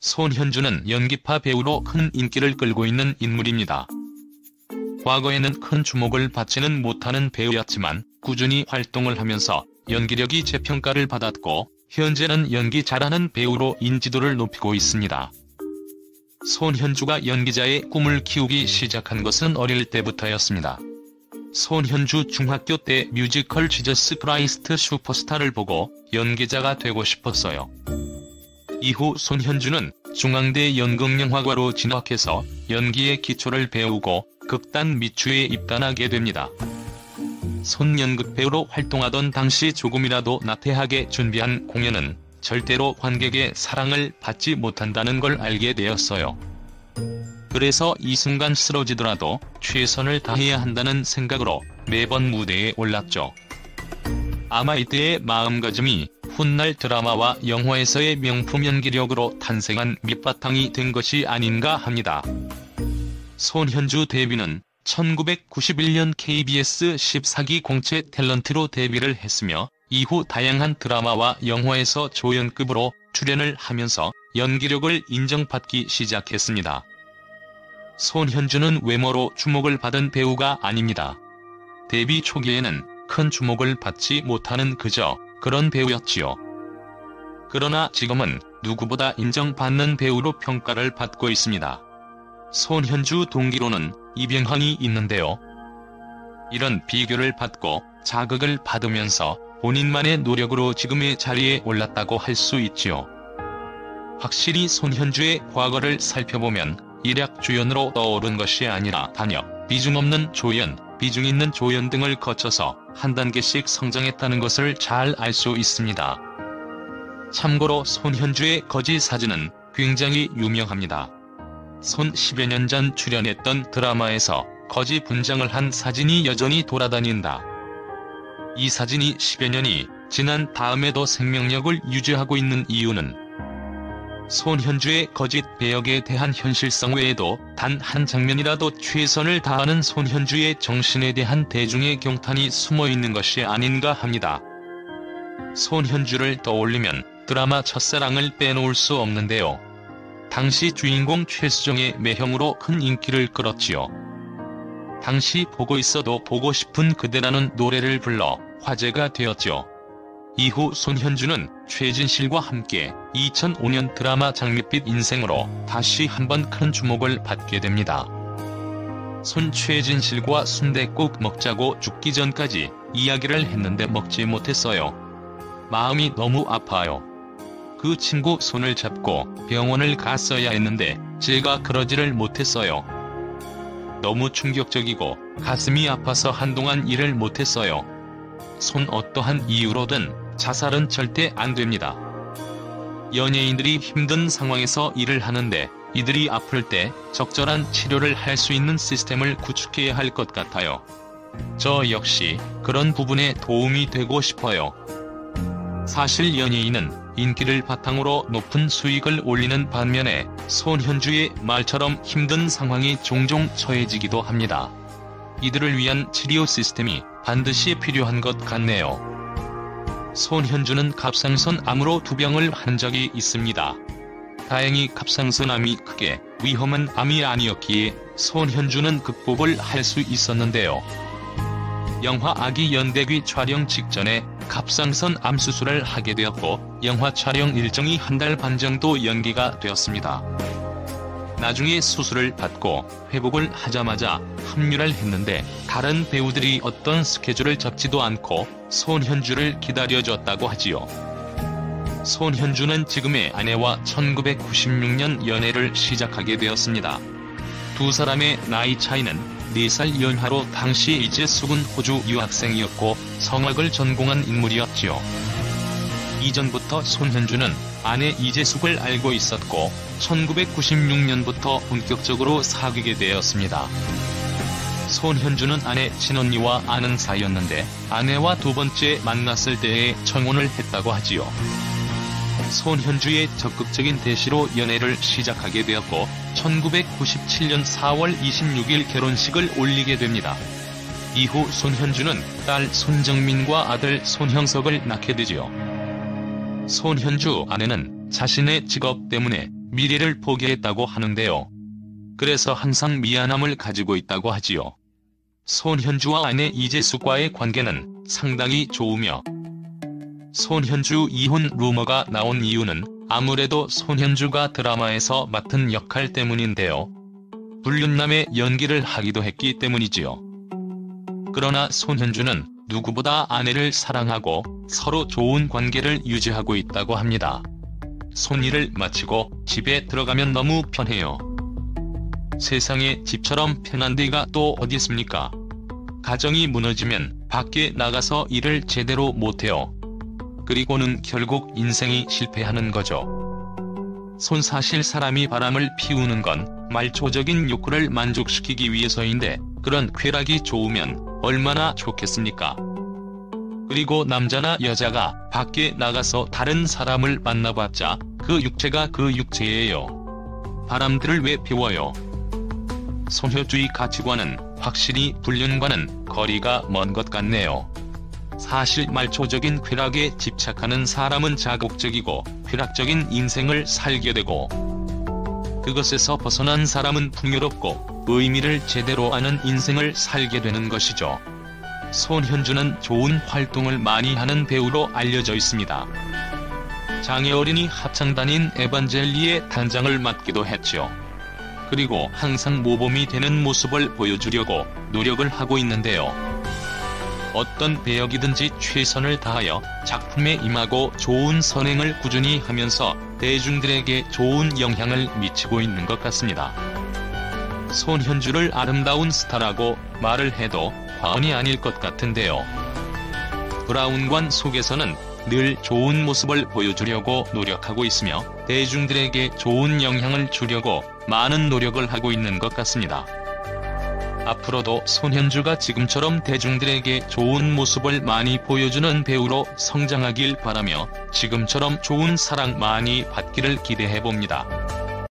손현주는 연기파 배우로 큰 인기를 끌고 있는 인물입니다. 과거에는 큰 주목을 받지는 못하는 배우였지만 꾸준히 활동을 하면서 연기력이 재평가를 받았고 현재는 연기 잘하는 배우로 인지도를 높이고 있습니다. 손현주가 연기자의 꿈을 키우기 시작한 것은 어릴 때부터였습니다. 손현주 중학교 때 뮤지컬 지저스 크라이스트 슈퍼스타를 보고 연기자가 되고 싶었어요. 이후 손현주는 중앙대 연극영화과로 진학해서 연기의 기초를 배우고 극단 미추에 입단하게 됩니다. 손연극 배우로 활동하던 당시 조금이라도 나태하게 준비한 공연은 절대로 관객의 사랑을 받지 못한다는 걸 알게 되었어요. 그래서 이 순간 쓰러지더라도 최선을 다해야 한다는 생각으로 매번 무대에 올랐죠. 아마 이때의 마음가짐이 훗날 드라마와 영화에서의 명품 연기력으로 탄생한 밑바탕이 된 것이 아닌가 합니다. 손현주 데뷔는 1991년 KBS 14기 공채 탤런트로 데뷔를 했으며 이후 다양한 드라마와 영화에서 조연급으로 출연을 하면서 연기력을 인정받기 시작했습니다. 손현주는 외모로 주목을 받은 배우가 아닙니다. 데뷔 초기에는 큰 주목을 받지 못하는 그저 그런 배우였지요. 그러나 지금은 누구보다 인정받는 배우로 평가를 받고 있습니다. 손현주 동기로는 이병헌이 있는데요. 이런 비교를 받고 자극을 받으면서 본인만의 노력으로 지금의 자리에 올랐다고 할 수 있지요. 확실히 손현주의 과거를 살펴보면 일약주연으로 떠오른 것이 아니라 단역, 비중 없는 조연, 비중 있는 조연 등을 거쳐서 한 단계씩 성장했다는 것을 잘 알 수 있습니다. 참고로 손현주의 거지 사진은 굉장히 유명합니다. 손 10여 년 전 출연했던 드라마에서 거지 분장을 한 사진이 여전히 돌아다닌다. 이 사진이 10여 년이 지난 다음에도 생명력을 유지하고 있는 이유는 손현주의 거짓 배역에 대한 현실성 외에도 단 한 장면이라도 최선을 다하는 손현주의 정신에 대한 대중의 경탄이 숨어있는 것이 아닌가 합니다. 손현주를 떠올리면 드라마 첫사랑을 빼놓을 수 없는데요. 당시 주인공 최수정의 매형으로 큰 인기를 끌었지요. 당시 보고 있어도 보고 싶은 그대라는 노래를 불러 화제가 되었죠. 이후 손현주는 최진실과 함께 2005년 드라마 장밋빛 인생으로 다시 한번 큰 주목을 받게 됩니다. 최진실과 순댓국 먹자고 죽기 전까지 이야기를 했는데 먹지 못했어요. 마음이 너무 아파요. 그 친구 손을 잡고 병원을 갔어야 했는데 제가 그러지를 못했어요. 너무 충격적이고 가슴이 아파서 한동안 일을 못했어요. 어떠한 이유로든 자살은 절대 안 됩니다. 연예인들이 힘든 상황에서 일을 하는데 이들이 아플 때 적절한 치료를 할 수 있는 시스템을 구축해야 할 것 같아요. 저 역시 그런 부분에 도움이 되고 싶어요. 사실 연예인은 인기를 바탕으로 높은 수익을 올리는 반면에 손현주의 말처럼 힘든 상황이 종종 처해지기도 합니다. 이들을 위한 치료 시스템이 반드시 필요한 것 같네요. 손현주는 갑상선 암으로 2병을 한 적이 있습니다. 다행히 갑상선 암이 크게 위험한 암이 아니었기에 손현주는 극복을 할 수 있었는데요. 영화 아기 연대귀 촬영 직전에 갑상선 암 수술을 하게 되었고 영화 촬영 일정이 한 달 반 정도 연기가 되었습니다. 나중에 수술을 받고 회복을 하자마자 합류를 했는데 다른 배우들이 어떤 스케줄을 잡지도 않고 손현주를 기다려줬다고 하지요. 손현주는 지금의 아내와 1996년 연애를 시작하게 되었습니다. 두 사람의 나이 차이는 4살 연하로 당시 이재숙은 호주 유학생이었고 성악을 전공한 인물이었지요. 이전부터 손현주는 아내 이재숙을 알고 있었고 1996년부터 본격적으로 사귀게 되었습니다. 손현주는 아내 친언니와 아는 사이였는데 아내와 두 번째 만났을 때에 청혼을 했다고 하지요. 손현주의 적극적인 대시로 연애를 시작하게 되었고 1997년 4월 26일 결혼식을 올리게 됩니다. 이후 손현주는 딸 손정민과 아들 손형석을 낳게 되지요. 손현주 아내는 자신의 직업 때문에 미래를 포기했다고 하는데요. 그래서 항상 미안함을 가지고 있다고 하지요. 손현주와 아내 이재숙과의 관계는 상당히 좋으며 손현주 이혼 루머가 나온 이유는 아무래도 손현주가 드라마에서 맡은 역할 때문인데요. 불륜남의 연기를 하기도 했기 때문이지요. 그러나 손현주는 누구보다 아내를 사랑하고 서로 좋은 관계를 유지하고 있다고 합니다. 손일을 마치고 집에 들어가면 너무 편해요. 세상에 집처럼 편한 데가 또 어디 있습니까? 가정이 무너지면 밖에 나가서 일을 제대로 못해요. 그리고는 결국 인생이 실패하는 거죠. 사실 사람이 바람을 피우는 건 말초적인 욕구를 만족시키기 위해서인데 그런 쾌락이 좋으면 얼마나 좋겠습니까? 그리고 남자나 여자가 밖에 나가서 다른 사람을 만나봤자 그 육체가 그 육체예요. 바람들을 왜 피워요? 소녀주의 가치관은 확실히 불륜과는 거리가 먼 것 같네요. 사실 말초적인 쾌락에 집착하는 사람은 자극적이고 쾌락적인 인생을 살게 되고 그것에서 벗어난 사람은 풍요롭고 의미를 제대로 아는 인생을 살게 되는 것이죠. 손현주는 좋은 활동을 많이 하는 배우로 알려져 있습니다. 장애어린이 합창단인 에반젤리의 단장을 맡기도 했죠. 그리고 항상 모범이 되는 모습을 보여주려고 노력을 하고 있는데요. 어떤 배역이든지 최선을 다하여 작품에 임하고 좋은 선행을 꾸준히 하면서 대중들에게 좋은 영향을 미치고 있는 것 같습니다. 손현주를 아름다운 스타라고 말을 해도 과언이 아닐 것 같은데요. 브라운관 속에서는 늘 좋은 모습을 보여주려고 노력하고 있으며 대중들에게 좋은 영향을 주려고 많은 노력을 하고 있는 것 같습니다. 앞으로도 손현주가 지금처럼 대중들에게 좋은 모습을 많이 보여주는 배우로 성장하길 바라며 지금처럼 좋은 사랑 많이 받기를 기대해봅니다.